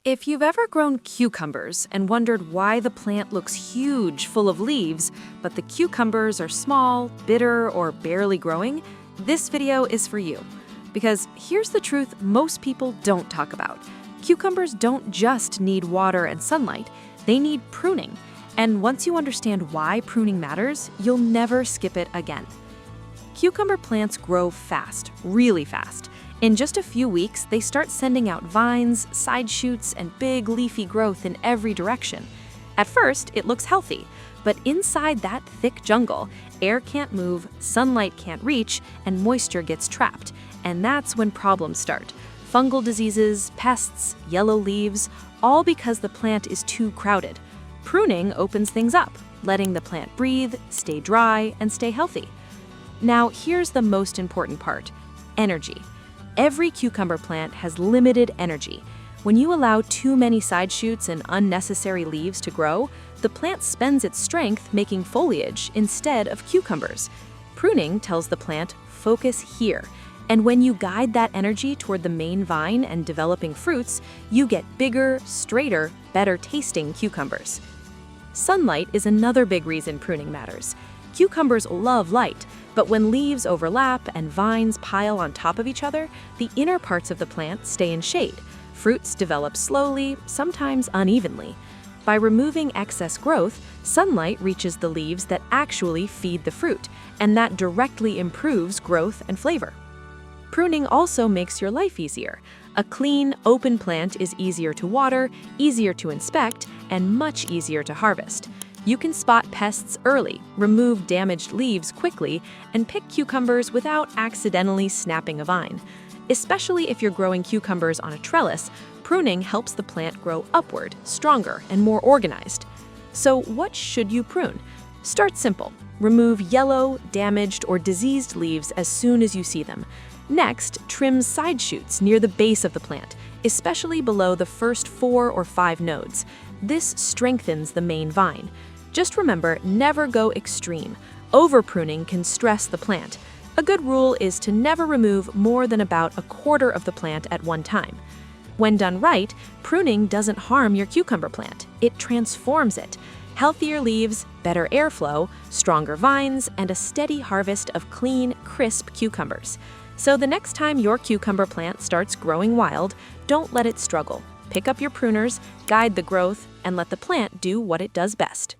If you've ever grown cucumbers and wondered why the plant looks huge, full of leaves, but the cucumbers are small, bitter, or barely growing, this video is for you. Because here's the truth most people don't talk about. Cucumbers don't just need water and sunlight, they need pruning. And once you understand why pruning matters, you'll never skip it again. Cucumber plants grow fast, really fast. In just a few weeks, they start sending out vines, side shoots, and big leafy growth in every direction. At first, it looks healthy, but inside that thick jungle, air can't move, sunlight can't reach, and moisture gets trapped. And that's when problems start. Fungal diseases, pests, yellow leaves, all because the plant is too crowded. Pruning opens things up, letting the plant breathe, stay dry, and stay healthy. Now, here's the most important part: energy. Every cucumber plant has limited energy. When you allow too many side shoots and unnecessary leaves to grow, the plant spends its strength making foliage instead of cucumbers. Pruning tells the plant, focus here. And when you guide that energy toward the main vine and developing fruits, you get bigger, straighter, better tasting cucumbers. Sunlight is another big reason pruning matters. Cucumbers love light, but when leaves overlap and vines pile on top of each other, the inner parts of the plant stay in shade. Fruits develop slowly, sometimes unevenly. By removing excess growth, sunlight reaches the leaves that actually feed the fruit, and that directly improves growth and flavor. Pruning also makes your life easier. A clean, open plant is easier to water, easier to inspect, and much easier to harvest. You can spot pests early, remove damaged leaves quickly, and pick cucumbers without accidentally snapping a vine. Especially if you're growing cucumbers on a trellis, pruning helps the plant grow upward, stronger, and more organized. So what should you prune? Start simple. Remove yellow, damaged, or diseased leaves as soon as you see them. Next, trim side shoots near the base of the plant, especially below the first 4 or 5 nodes. This strengthens the main vine. Just remember, never go extreme. Over-pruning can stress the plant. A good rule is to never remove more than about a quarter of the plant at one time. When done right, pruning doesn't harm your cucumber plant. It transforms it. Healthier leaves, better airflow, stronger vines, and a steady harvest of clean, crisp cucumbers. So the next time your cucumber plant starts growing wild, don't let it struggle. Pick up your pruners, guide the growth, and let the plant do what it does best.